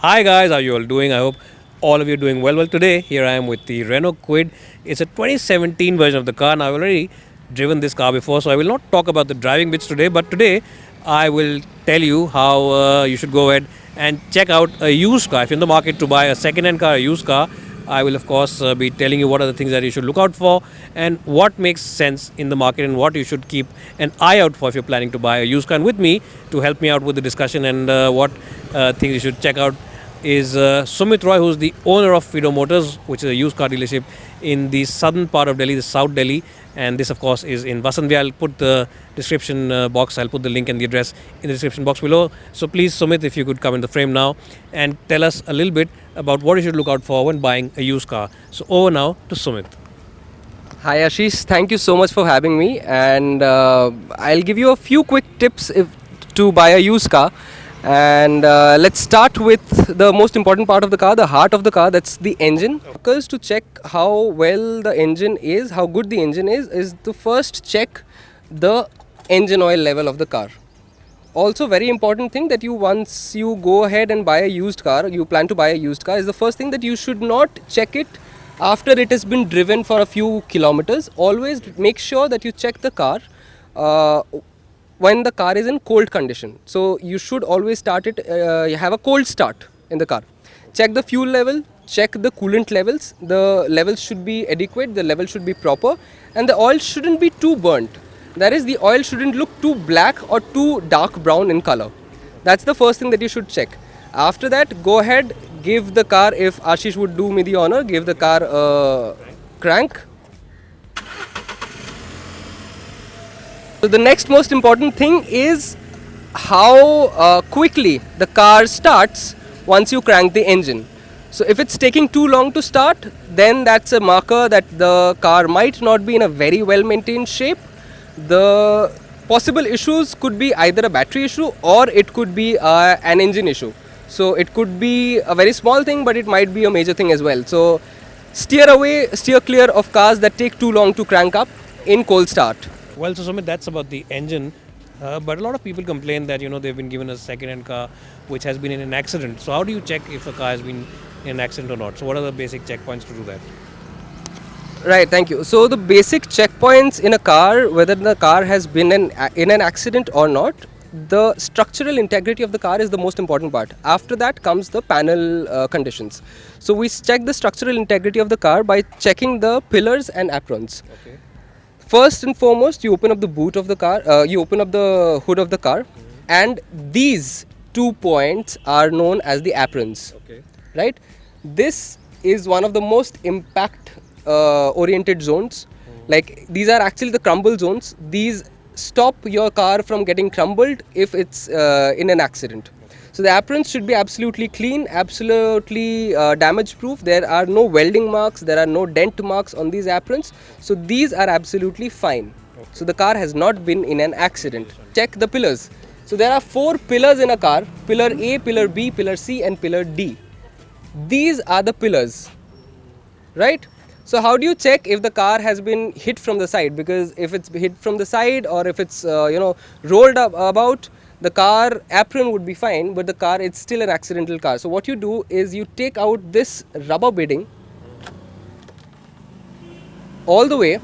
Hi guys, how you all doing? I hope all of you are doing well. Well, today here I am with the Renault Kwid. It's a 2017 version of the car. Now I've already driven this car before, so I will not talk about the driving bits today. But today I will tell you how you should go ahead and check out a used car. If you're in the market to buy a second-hand car, a used car, I will of course be telling you what are the things that you should look out for and what makes sense in the market and what you should keep an eye out for if you're planning to buy a used car. And with me to help me out with the discussion and what things you should check out is Sumit Roy, who's the owner of Fido Motors, which is a used car dealership in the southern part of Delhi, the South Delhi. And this, of course, is in Vasant. I'll put the description box, I'll put the link and the address in the description box below. So please, Sumit, if you could come in the frame now and tell us a little bit about what you should look out for when buying a used car. So over now to Sumit. Hi Ashish, thank you so much for having me, and I'll give you a few quick tips to buy a used car. And let's start with the most important part of the car, the heart of the car, that's the engine. Because to check how well the engine is, how good the engine is to first check the engine oil level of the car. Also very important thing that once you go ahead and buy a used car, you plan to buy a used car, is the first thing that you should not check it after it has been driven for a few kilometers. Always make sure that you check the car when the car is in cold condition. So you should always start it, have a cold start in the car. Check the fuel level, check the coolant levels. The levels should be adequate, the level should be proper, and the oil shouldn't be too burnt. That is, the oil shouldn't look too black or too dark brown in color. That's the first thing that you should check. After that, go ahead, give the car, if Ashish would do me the honor, give the car a crank. So the next most important thing is how quickly the car starts once you crank the engine. So if it's taking too long to start, then that's a marker that the car might not be in a very well maintained shape. The possible issues could be either a battery issue or it could be an engine issue. So it could be a very small thing, but it might be a major thing as well. So steer clear of cars that take too long to crank up in cold start. Well, so Sumit, that's about the engine. But a lot of people complain that they've been given a second-hand car which has been in an accident. So how do you check if a car has been in an accident or not? So what are the basic checkpoints to do that? Right, thank you. So the basic checkpoints in a car, whether the car has been in an accident or not, the structural integrity of the car is the most important part. After that comes the panel conditions. So we check the structural integrity of the car by checking the pillars and aprons. Okay. First and foremost, you open up the boot of the car, you open up the hood of the car, and these 2 points are known as the aprons. Okay. Right? This is one of the most impact oriented zones. Like, these are actually the crumble zones. These stop your car from getting crumbled if it's in an accident. So the aprons should be absolutely clean, absolutely damage proof. There are no welding marks, there are no dent marks on these aprons. So these are absolutely fine. Okay. So the car has not been in an accident. Check the pillars. So there are 4 pillars in a car: pillar A, pillar B, pillar C and pillar D. These are the pillars, right? So how do you check if the car has been hit from the side? Because if it's hit from the side, or if it's rolled up about, the car apron would be fine, but the car, it's still an accidental car. So what you do is you take out this rubber beading all the way,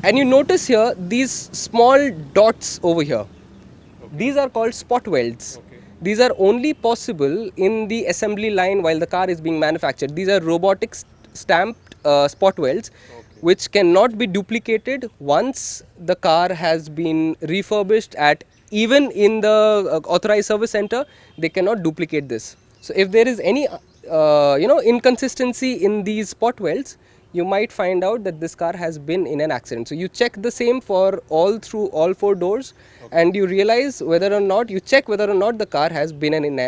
and you notice here these small dots over here. Okay. These are called spot welds. Okay. These are only possible in the assembly line while the car is being manufactured. These are robotic stamped spot welds, okay, which cannot be duplicated once the car has been refurbished at, even in the authorized service center, they cannot duplicate this. So if there is any inconsistency in these spot welds, you might find out that this car has been in an accident. So you check the same for all 4 doors, okay, and you realize whether or not, you check whether or not the car has been in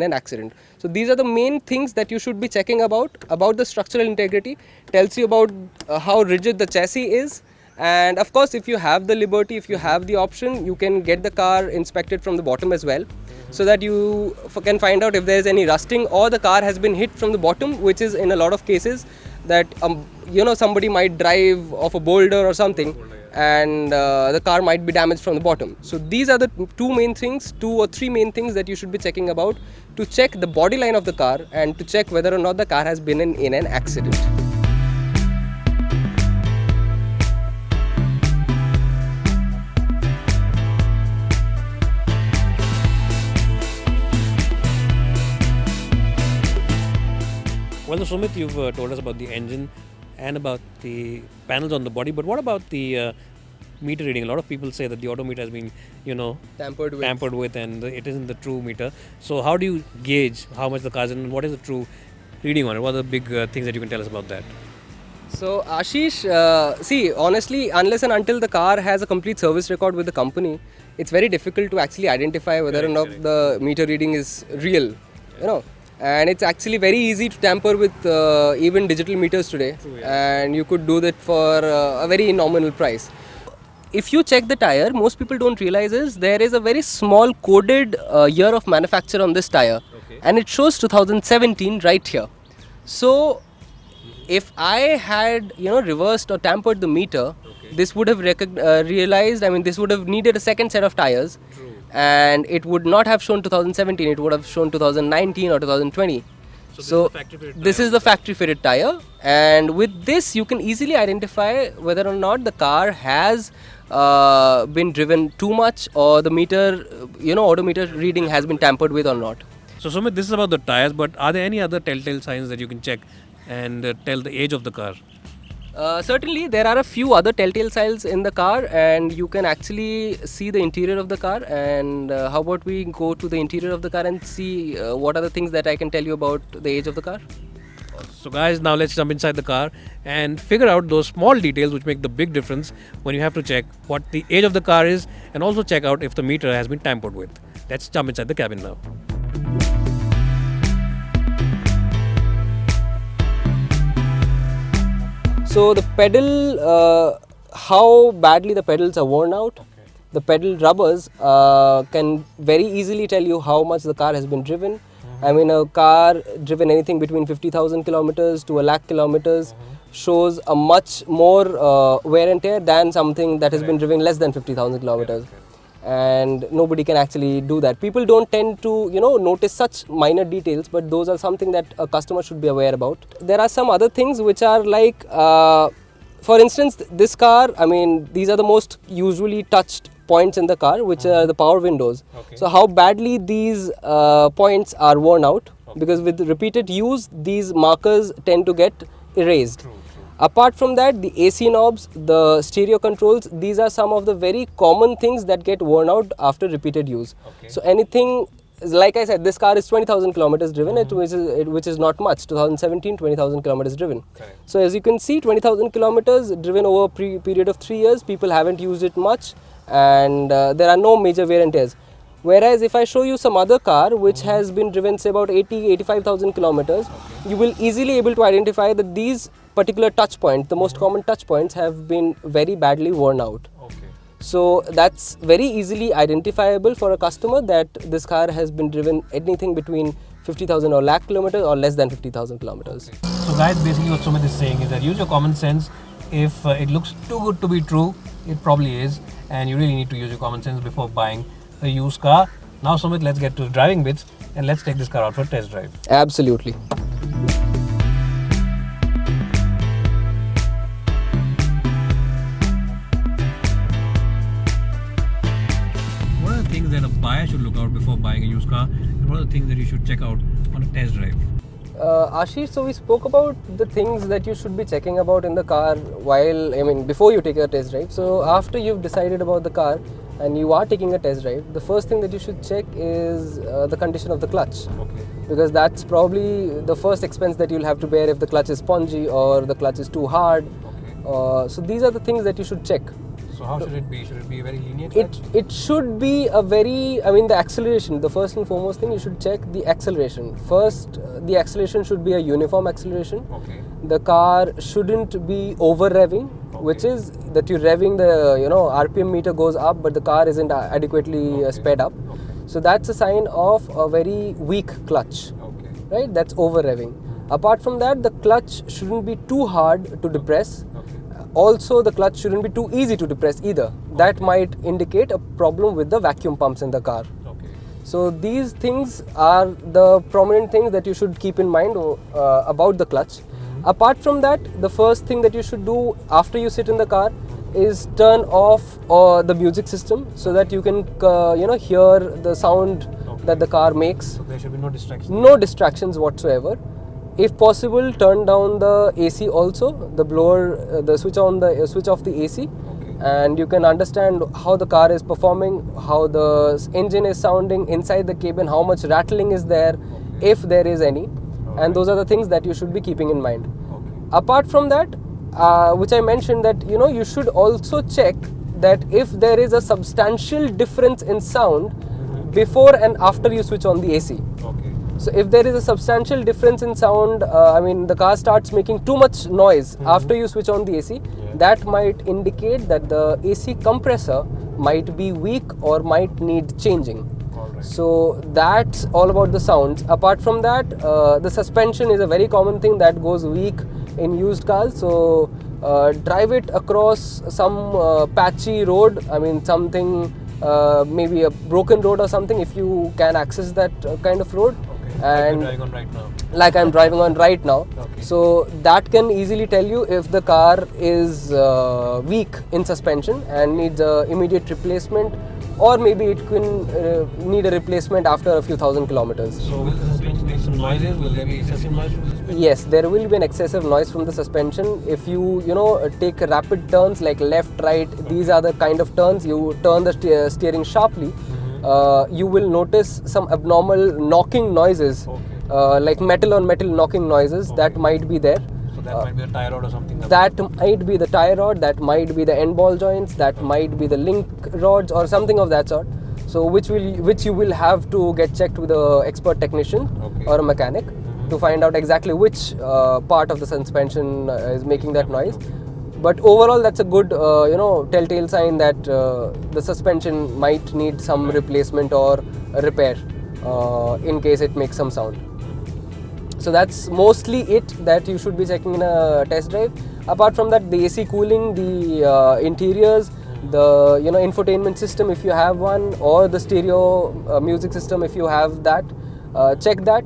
an accident. So these are the main things that you should be checking about the structural integrity. Tells you about how rigid the chassis is, And of course, if you have the liberty, if you have the option, you can get the car inspected from the bottom as well, so that you can find out if there is any rusting or the car has been hit from the bottom, which is in a lot of cases that somebody might drive off a boulder or something, and the car might be damaged from the bottom. So these are the two or three main things that you should be checking about, to check the body line of the car and to check whether or not the car has been in an accident. Well, Sumit, you've told us about the engine and about the panels on the body, but what about the meter reading? A lot of people say that the odometer has been, tampered with, and it isn't the true meter. So, how do you gauge how much the car is in, and what is the true reading on it? What are the big things that you can tell us about that? So Ashish, see, honestly, unless and until the car has a complete service record with the company, it's very difficult to actually identify whether or not the meter reading is real, And it's actually very easy to tamper with even digital meters today, and you could do that for a very nominal price. If you check the tire, most people don't realize is there is a very small coded year of manufacture on this tire, and it shows 2017 right here. So if I had reversed or tampered the meter, this would have realized. I mean, this would have needed a second set of tires, and it would not have shown 2017. It would have shown 2019 or 2020. So this is the factory fitted tire, and with this you can easily identify whether or not the car has been driven too much, or the meter, odometer reading has been tampered with or not. So, Sumit, this is about the tires, but are there any other telltale signs that you can check and tell the age of the car? Certainly, there are a few other telltale signs in the car, and you can actually see the interior of the car. And how about we go to the interior of the car and see what are the things that I can tell you about the age of the car? So guys, now let's jump inside the car and figure out those small details which make the big difference when you have to check what the age of the car is, and also check out if the meter has been tampered with. Let's jump inside the cabin now. So the pedal, how badly the pedals are worn out, the pedal rubbers can very easily tell you how much the car has been driven. I mean, a car driven anything between 50,000 kilometers to a lakh kilometers shows a much more wear and tear than something that has been driven less than 50,000 kilometers. And nobody can actually do that. People don't tend to, notice such minor details, but those are something that a customer should be aware about. There are some other things which are like, for instance, this car, I mean, these are the most usually touched points in the car, which are the power windows. So how badly these points are worn out, because with repeated use, these markers tend to get erased. Apart from that, the AC knobs, the stereo controls, these are some of the very common things that get worn out after repeated use. So anything, like I said, this car is 20,000 kilometers driven, which is not much. 2017, 20,000 kilometers driven. So as you can see, 20,000 kilometers driven over a period of 3 years, people haven't used it much, and there are no major wear and tears. Whereas if I show you some other car which has been driven say about 85,000 kilometers, you will easily able to identify that these particular touch points, the most common touch points, have been very badly worn out. So that's very easily identifiable for a customer that this car has been driven anything between 50,000 or lakh kilometers or less than 50,000 kilometers. So guys, basically what Sumit is saying is that use your common sense. If it looks too good to be true, it probably is, and you really need to use your common sense before buying a used car. Now Sumit, let's get to the driving bits and let's take this car out for a test drive. Absolutely. What are the things that a buyer should look out before buying a used car, and what are the things that you should check out on a test drive? Ashish, so we spoke about the things that you should be checking about in the car before you take a test drive. So after you've decided about the car and you are taking a test drive, the first thing that you should check is the condition of the clutch. Because that's probably the first expense that you'll have to bear if the clutch is spongy or the clutch is too hard. So these are the things that you should check. So how should it be? Should it be a very lenient clutch? It should be a very, the acceleration, the first and foremost thing, you should check the acceleration. First, the acceleration should be a uniform acceleration. The car shouldn't be over revving, which is that you're revving the RPM meter goes up, but the car isn't adequately sped up. So that's a sign of a very weak clutch, right? That's over revving. Apart from that, the clutch shouldn't be too hard to depress. Also, the clutch shouldn't be too easy to depress either. That might indicate a problem with the vacuum pumps in the car. So these things are the prominent things that you should keep in mind about the clutch. Apart from that, the first thing that you should do after you sit in the car is turn off the music system so that you can hear the sound that the car makes. So there should be no distractions. No distractions whatsoever. If possible, turn down the AC also, the blower, the switch off the AC, and you can understand how the car is performing, how the engine is sounding inside the cabin, how much rattling is there, if there is any, and those are the things that you should be keeping in mind. Apart from that, which I mentioned, that you should also check that if there is a substantial difference in sound before and after you switch on the AC. So if there is a substantial difference in sound, the car starts making too much noise after you switch on the AC, that might indicate that the AC compressor might be weak or might need changing. So that's all about the sounds. Apart from that, the suspension is a very common thing that goes weak in used cars. So drive it across some patchy road, something maybe a broken road or something, if you can access that kind of road. And like I'm driving on right now. So that can easily tell you if the car is weak in suspension and needs immediate replacement, or maybe it can need a replacement after a few thousand kilometers. So will the suspension make some noises? Will there be excessive noise from the suspension? Yes, there will be an excessive noise from the suspension. If you take rapid turns like left, right, these are the kind of turns, you turn the steering sharply, you will notice some abnormal knocking noises, like metal on metal knocking noises that might be there. So that might be the tie rod or something? That might be the tie rod, that might be the end ball joints, that might be the link rods or something of that sort. So which you will have to get checked with an expert technician or a mechanic to find out exactly which part of the suspension is making that noise. But overall, that's a good telltale sign that the suspension might need some replacement or a repair in case it makes some sound. So that's mostly it that you should be checking in a test drive. Apart from that, the AC cooling, the interiors, the infotainment system if you have one, or the stereo music system if you have that, check that.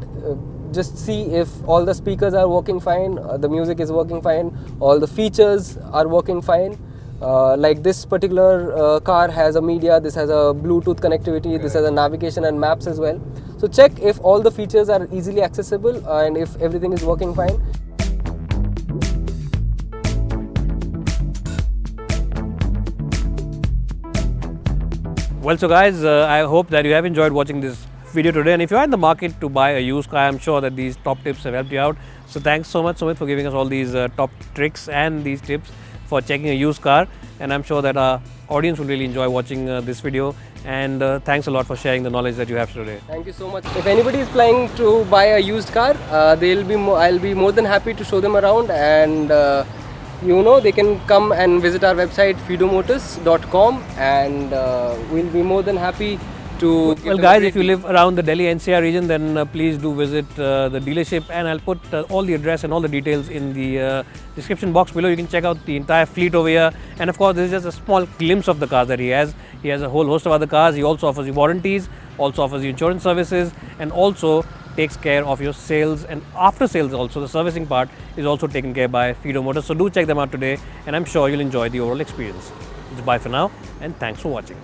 Just see if all the speakers are working fine, the music is working fine, all the features are working fine. Like this particular car has a media, this has a Bluetooth connectivity, this has a navigation and maps as well. So check if all the features are easily accessible and if everything is working fine. Well, so guys, I hope that you have enjoyed watching this video today, and if you are in the market to buy a used car, I'm sure that these top tips have helped you out. So thanks so much, Sumit, for giving us all these top tricks and these tips for checking a used car, and I'm sure that our audience will really enjoy watching this video, and thanks a lot for sharing the knowledge that you have today. Thank you so much. If anybody is planning to buy a used car, I'll be more than happy to show them around, and they can come and visit our website fidomotors.com, and we'll be more than happy to. Well, guys, if you live around the Delhi NCR region, then please do visit the dealership, and I'll put all the address and all the details in the description box below. You can check out the entire fleet over here, and of course, this is just a small glimpse of the cars that he has. He has a whole host of other cars. He also offers you warranties, also offers you insurance services, and also takes care of your sales and after sales. Also, the servicing part is also taken care by Fido Motors. So do check them out today, and I'm sure you'll enjoy the overall experience. It's bye for now, and thanks for watching.